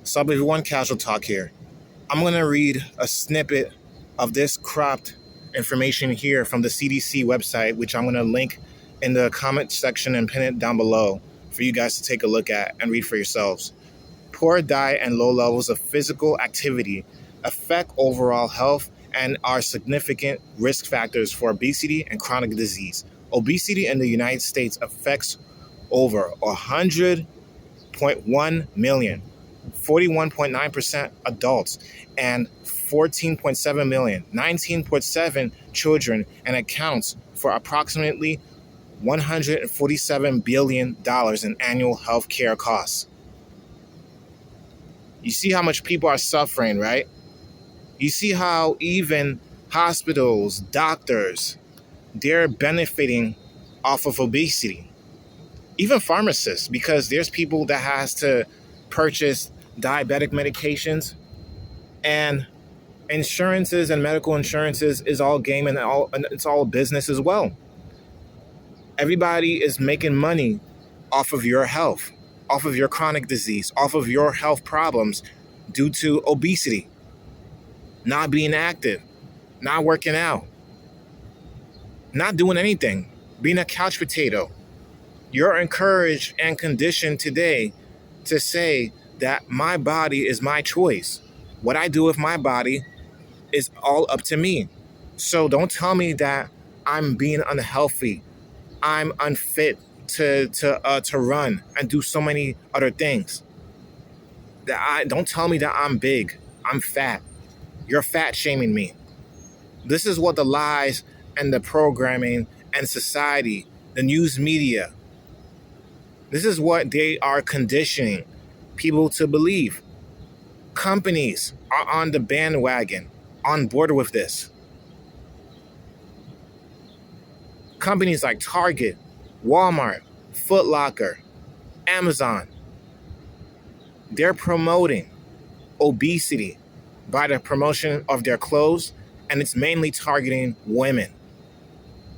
Sup everyone, Casual Talk here. I'm going to read a snippet of this cropped information here from the CDC website, which I'm going to link in the comment section and pin it down below for you guys to take a look at and read for yourselves. Poor diet and low levels of physical activity affect overall health and are significant risk factors for obesity and chronic disease. Obesity in the United States affects over 100.1 million. 41.9% adults, and 14.7 million, 19.7 children, and accounts for approximately $147 billion in annual health care costs. You see how much people are suffering, right? You see how even hospitals, doctors, they're benefiting off of obesity. Even pharmacists, because there's people that has to purchase diabetic medications, and insurances and medical insurances is all game and it's all business as well. Everybody is making money off of your health, off of your chronic disease, off of your health problems due to obesity, not being active, not working out, not doing anything, being a couch potato. You're encouraged and conditioned today to say that my body is my choice. What I do with my body is all up to me. So don't tell me that I'm being unhealthy, I'm unfit to run and do so many other things. Don't tell me that I'm big, I'm fat. You're fat shaming me. This is what the lies and the programming and society, the news media, this is what they are conditioning people to believe. Companies are on the bandwagon, on board with this. Companies like Target, Walmart, Foot Locker, Amazon, they're promoting obesity by the promotion of their clothes, and it's mainly targeting women.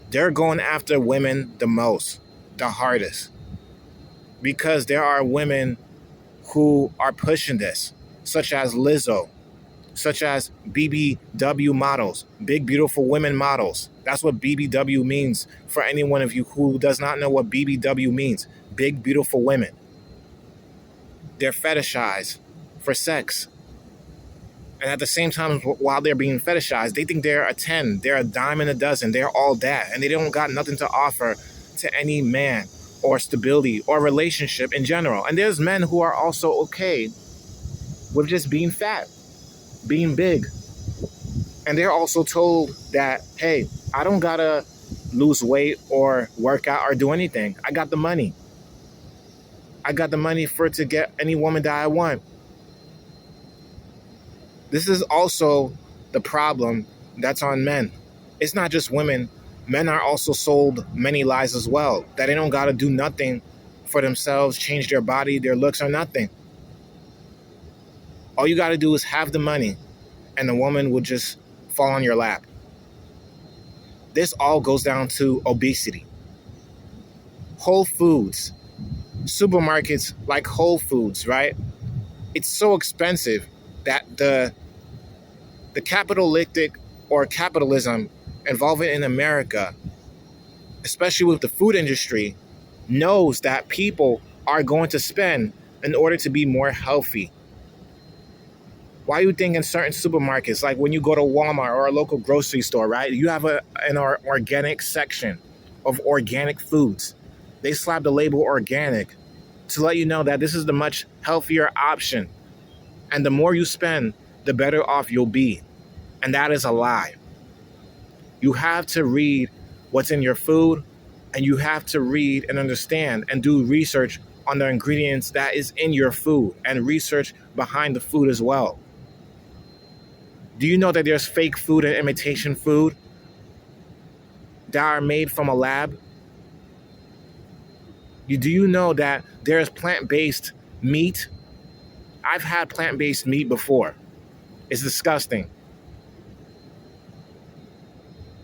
They're going after women the most, the hardest, because there are women who are pushing this, such as Lizzo, such as BBW models, big beautiful women models. That's what BBW means for any one of you who does not know what BBW means. Big beautiful women. They're fetishized for sex. And at the same time, while they're being fetishized, they think they're a 10, they're a dime in a dozen, they're all that. And they don't got nothing to offer to any man or stability or relationship in general. And there's men who are also okay with just being fat, being big. And they're also told that, hey, I don't gotta lose weight or work out or do anything. I got the money. I got the money to get any woman that I want. This is also the problem that's on men. It's not just women. Men are also sold many lies as well, that they don't gotta do nothing for themselves, change their body, their looks, or nothing. All you gotta do is have the money, and the woman will just fall on your lap. This all goes down to obesity. Whole Foods, supermarkets like Whole Foods, right? It's so expensive that the capitalistic or capitalism involving in America, especially with the food industry, knows that people are going to spend in order to be more healthy. Why do you think in certain supermarkets, like when you go to Walmart or a local grocery store, right, you have an organic section of organic foods. They slap the label organic to let you know that this is the much healthier option. And the more you spend, the better off you'll be. And that is a lie. You have to read what's in your food, and you have to read and understand and do research on the ingredients that is in your food and research behind the food as well. Do you know that there's fake food and imitation food that are made from a lab? Do you know that there's plant-based meat? I've had plant-based meat before. It's disgusting.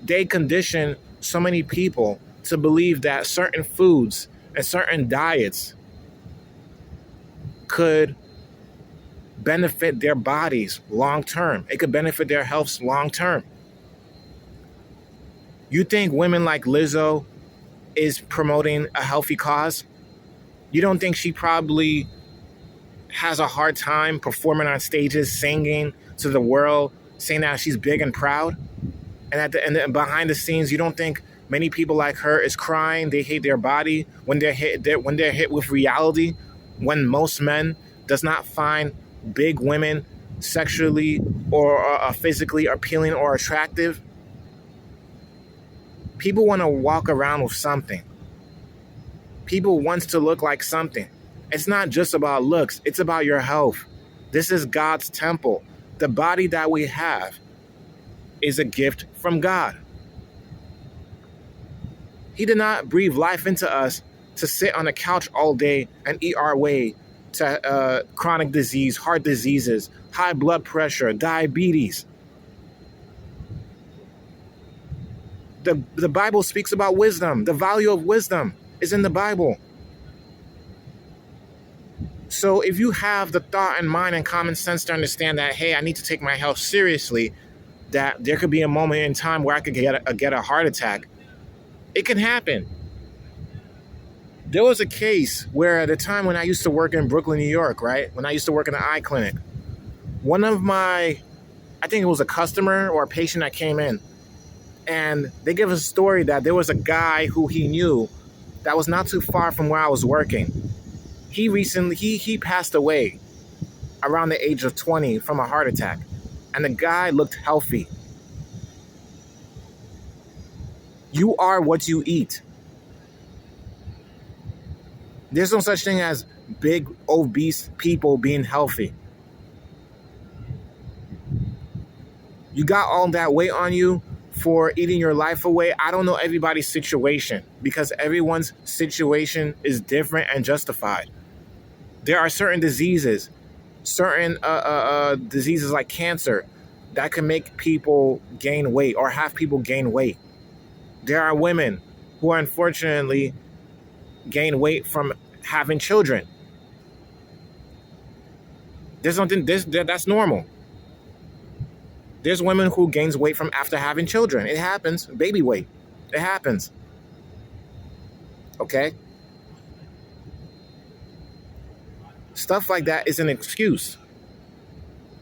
They condition so many people to believe that certain foods and certain diets could benefit their bodies long term. It could benefit their health long term. You think women like Lizzo is promoting a healthy cause? You don't think she probably has a hard time performing on stages, singing to the world, saying that she's big and proud? And behind the scenes, you don't think many people like her is crying? They hate their body when they're hit with reality. When most men does not find big women sexually or physically appealing or attractive. People want to walk around with something. People want to look like something. It's not just about looks. It's about your health. This is God's temple. The body that we have is a gift from God. He did not breathe life into us to sit on a couch all day and eat our way to chronic disease, heart diseases, high blood pressure, diabetes. The Bible speaks about wisdom. The value of wisdom is in the Bible. So if you have the thought and mind and common sense to understand that, hey, I need to take my health seriously, that there could be a moment in time where I could get a heart attack, it can happen. There was a case where at the time when I used to work in Brooklyn, New York, right? When I used to work in an eye clinic, one of my, I think it was a customer or a patient that came in, and they give us a story that there was a guy who he knew that was not too far from where I was working. He passed away around the age of 20 from a heart attack. And the guy looked healthy. You are what you eat. There's no such thing as big, obese people being healthy. You got all that weight on you for eating your life away. I don't know everybody's situation because everyone's situation is different and justified. There are certain diseases like cancer that can make people gain weight or have people gain weight. There are women who unfortunately gain weight from having children. That's normal. There's women who gains weight from after having children. It happens. Baby weight. It happens. Okay? Stuff like that is an excuse.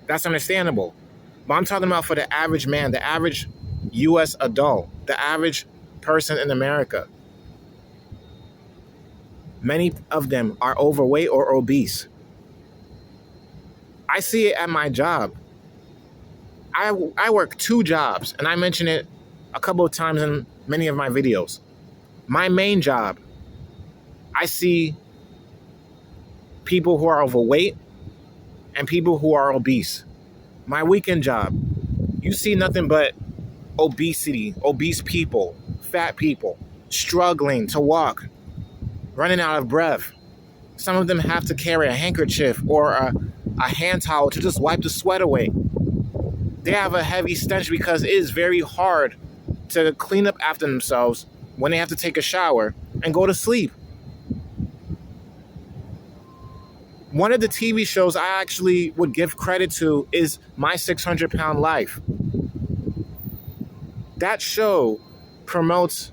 That's understandable. But I'm talking about for the average man, the average U.S. adult, the average person in America. Many of them are overweight or obese. I see it at my job. I work 2 jobs, and I mention it a couple of times in many of my videos. My main job, I see people who are overweight and people who are obese. My weekend job, you see nothing but obesity, obese people, fat people, struggling to walk, running out of breath. Some of them have to carry a handkerchief or a hand towel to just wipe the sweat away. They have a heavy stench because it is very hard to clean up after themselves when they have to take a shower and go to sleep. One of the TV shows I actually would give credit to is My 600 Pound Life. That show promotes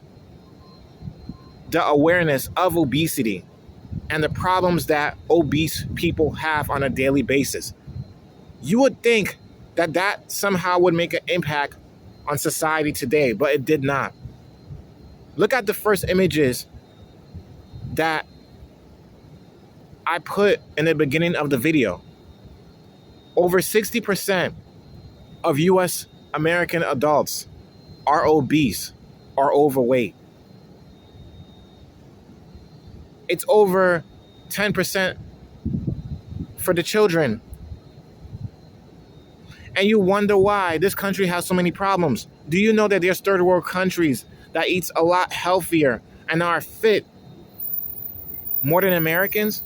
the awareness of obesity and the problems that obese people have on a daily basis. You would think that somehow would make an impact on society today, but it did not. Look at the first images that I put in the beginning of the video. Over 60% of U.S. American adults are obese or overweight. It's over 10% for the children. And you wonder why this country has so many problems. Do you know that there's third world countries that eats a lot healthier and are fit more than Americans?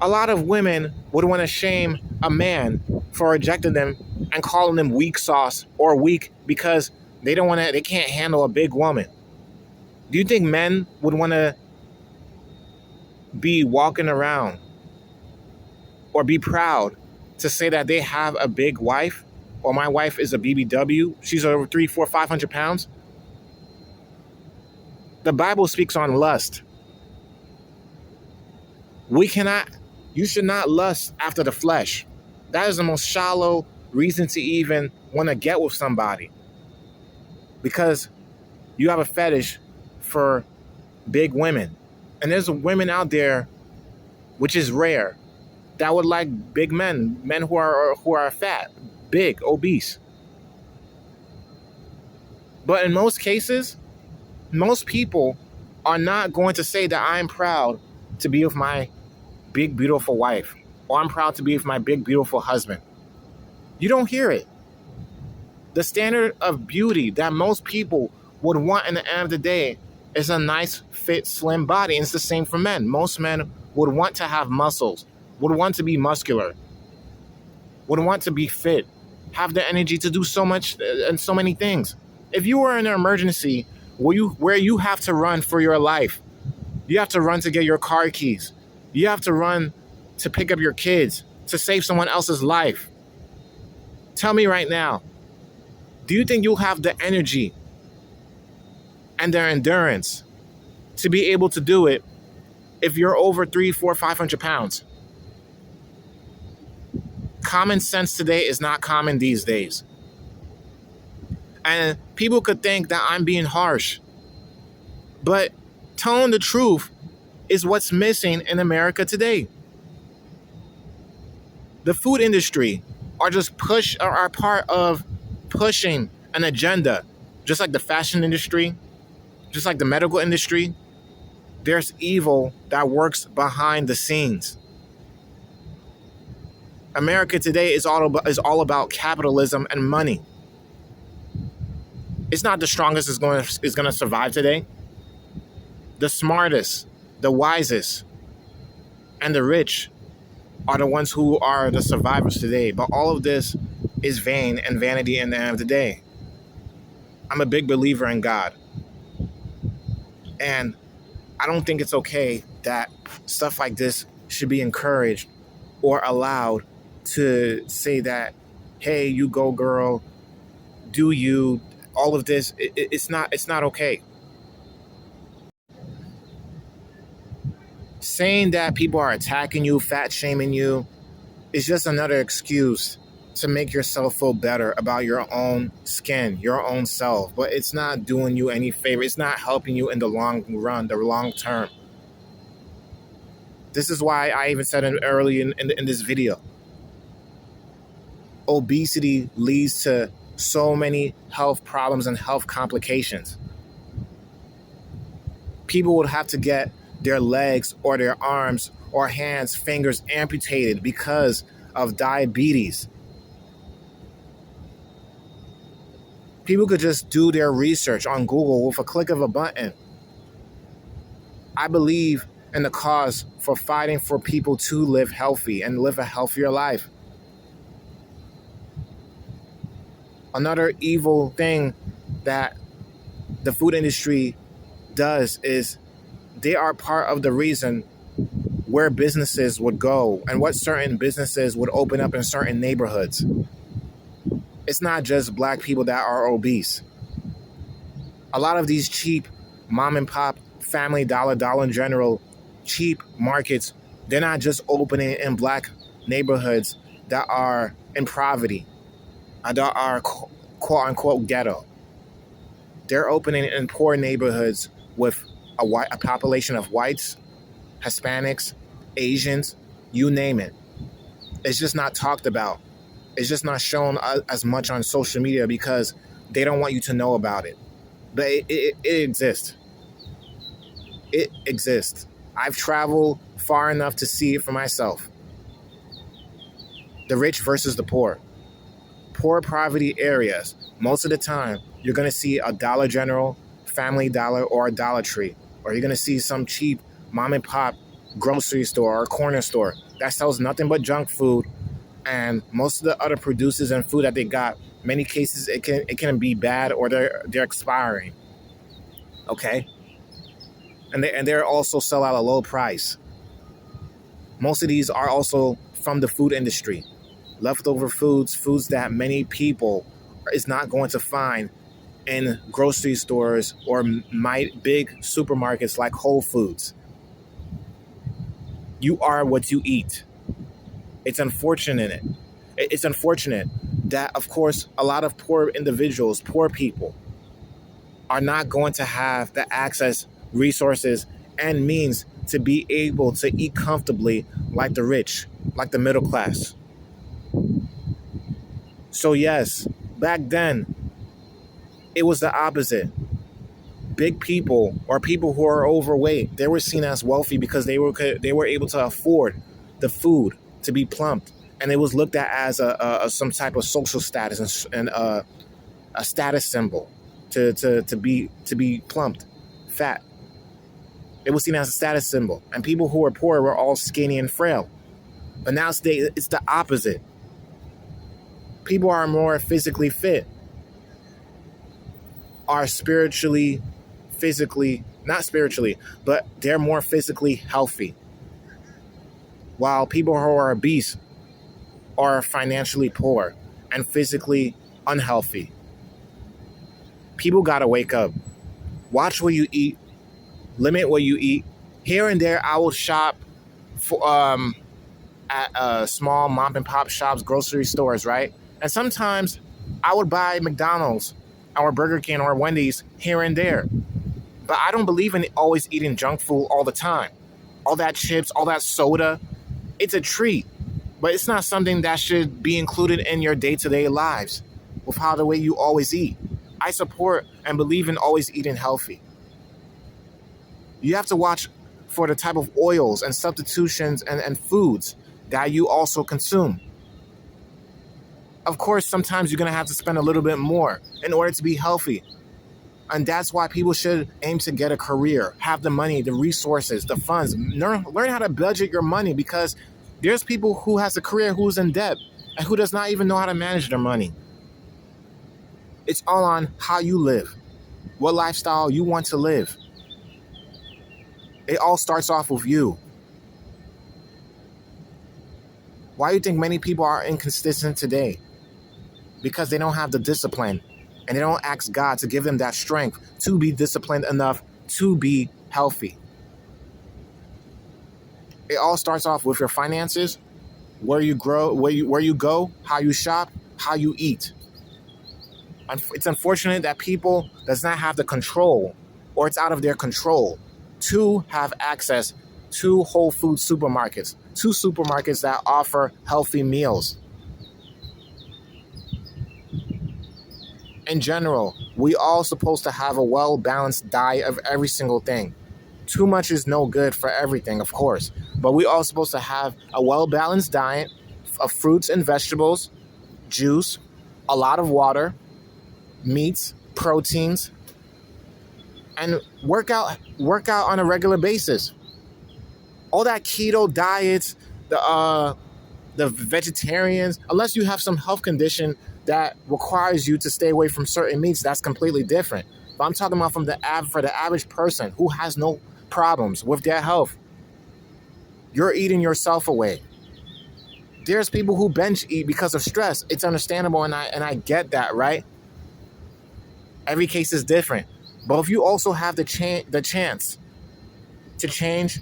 A lot of women would want to shame a man for rejecting them and calling them weak sauce or weak because they can't handle a big woman. Do you think men would want to be walking around or be proud to say that they have a big wife, or my wife is a BBW, she's over 300, 400, 500 pounds. The Bible speaks on lust. You should not lust after the flesh. That is the most shallow reason to even want to get with somebody. Because you have a fetish for big women. And there's women out there, which is rare, that would like big men who are fat, big, obese. But in most cases, most people are not going to say that I'm proud to be with my big, beautiful wife, or I'm proud to be with my big, beautiful husband. You don't hear it. The standard of beauty that most people would want in the end of the day is a nice, fit, slim body. And it's the same for men. Most men would want to have muscles, would want to be muscular, would want to be fit, have the energy to do so much and so many things. If you were in an emergency where you have to run for your life, you have to run to get your car keys, you have to run to pick up your kids, to save someone else's life. Tell me right now, do you think you'll have the energy and the endurance to be able to do it if you're over 300, 400, 500 pounds? Common sense today is not common these days. And people could think that I'm being harsh, but telling the truth is what's missing in America today. The food industry are part of pushing an agenda, just like the fashion industry, just like the medical industry. There's evil that works behind the scenes. America today is all about capitalism and money. It's not the strongest is going to survive today. The smartest, the wisest, and the rich are the ones who are the survivors today. But all of this is vain and vanity in the end of the day. I'm a big believer in God. And I don't think it's okay that stuff like this should be encouraged or allowed to say that, hey, you go girl, do you, all of this, it's not okay. Saying that people are attacking you, fat shaming you, is just another excuse to make yourself feel better about your own skin, your own self. But it's not doing you any favor. It's not helping you in the long run, the long term. This is why I even said it early in this video. Obesity leads to so many health problems and health complications. People would have to get their legs or their arms or hands, fingers amputated because of diabetes. People could just do their research on Google with a click of a button. I believe in the cause for fighting for people to live healthy and live a healthier life. Another evil thing that the food industry does is they are part of the reason where businesses would go and what certain businesses would open up in certain neighborhoods. It's not just black people that are obese. A lot of these cheap mom and pop, Family Dollar, Dollar General, cheap markets, they're not just opening in black neighborhoods that are in poverty, that are quote unquote ghetto. They're opening in poor neighborhoods with a population of whites, Hispanics, Asians, you name it. It's just not talked about. It's just not shown as much on social media because they don't want you to know about it. But it exists. It exists. I've traveled far enough to see it for myself. The rich versus the poor. Poor poverty areas, most of the time, you're going to see a Dollar General, Family Dollar, or a Dollar Tree. Or you're going to see some cheap mom and pop grocery store or corner store that sells nothing but junk food. And most of the other producers and food that they got, many cases it can be bad or they're expiring. Okay? And they're also sell at a low price. Most of these are also from the food industry. Leftover foods that many people is not going to find in grocery stores or big supermarkets like Whole Foods. You are what you eat. It's unfortunate. It's unfortunate that, of course, a lot of poor individuals, poor people, are not going to have the access, resources, and means to be able to eat comfortably like the rich, like the middle class. So yes, back then, it was the opposite. Big people or people who are overweight, they were seen as wealthy because they were able to afford the food to be plumped, and it was looked at as a some type of social status and a status symbol to be plumped, fat. It was seen as a status symbol, and people who were poor were all skinny and frail. But now it's the opposite. People are more physically fit, are spiritually, physically, not spiritually, but they're more physically healthy. While people who are obese are financially poor and physically unhealthy. People gotta wake up. Watch what you eat. Limit what you eat. Here and there, I will shop for at small mom and pop shops, grocery stores, right? And sometimes I would buy McDonald's or Burger King or Wendy's here and there. But I don't believe in always eating junk food all the time. All that chips, all that soda, it's a treat. But it's not something that should be included in your day-to-day lives with how the way you always eat. I support and believe in always eating healthy. You have to watch for the type of oils and substitutions and foods that you also consume. Of course, sometimes you're going to have to spend a little bit more in order to be healthy. And that's why people should aim to get a career, have the money, the resources, the funds. Learn how to budget your money, because there's people who has a career who's in debt and who does not even know how to manage their money. It's all on how you live, what lifestyle you want to live. It all starts off with you. Why do you think many people are inconsistent today? Because they don't have the discipline, and they don't ask God to give them that strength to be disciplined enough to be healthy. It all starts off with your finances, where you grow, where you go, how you shop, how you eat. It's unfortunate that people does not have the control, or it's out of their control, to have access to Whole Food supermarkets, to supermarkets that offer healthy meals. In general, we all supposed to have a well-balanced diet of every single thing. Too much is no good for everything, of course, but we all supposed to have a well-balanced diet of fruits and vegetables, juice, a lot of water, meats, proteins, and work out on a regular basis. All that keto diets, the vegetarians, unless you have some health condition that requires you to stay away from certain meats, that's completely different. But I'm talking about for the average person who has no problems with their health. You're eating yourself away. There's people who binge eat because of stress. It's understandable, and I get that, right? Every case is different. But if you also have the chance to change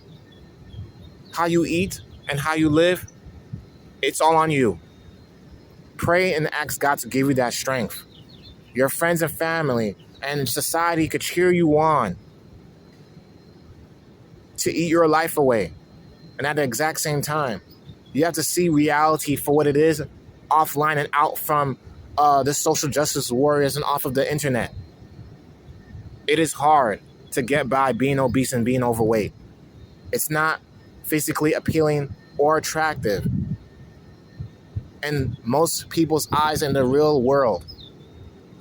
how you eat and how you live, it's all on you. Pray and ask God to give you that strength. Your friends and family and society could cheer you on to eat your life away. And at the exact same time, you have to see reality for what it is, offline and out from the social justice warriors and off of the internet. It is hard to get by being obese and being overweight. It's not physically appealing or attractive in most people's eyes in the real world,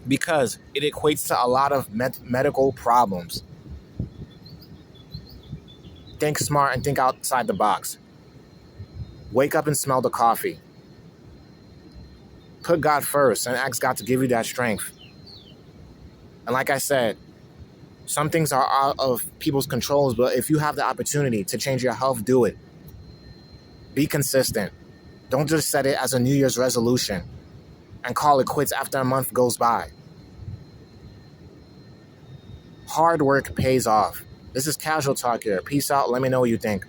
because it equates to a lot of medical problems. Think smart and think outside the box. Wake up and smell the coffee. Put God first and ask God to give you that strength. And like I said, some things are out of people's controls, but if you have the opportunity to change your health, do it. Be consistent. Don't just set it as a New Year's resolution and call it quits after a month goes by. Hard work pays off. This is Casual Talk here. Peace out. Let me know what you think.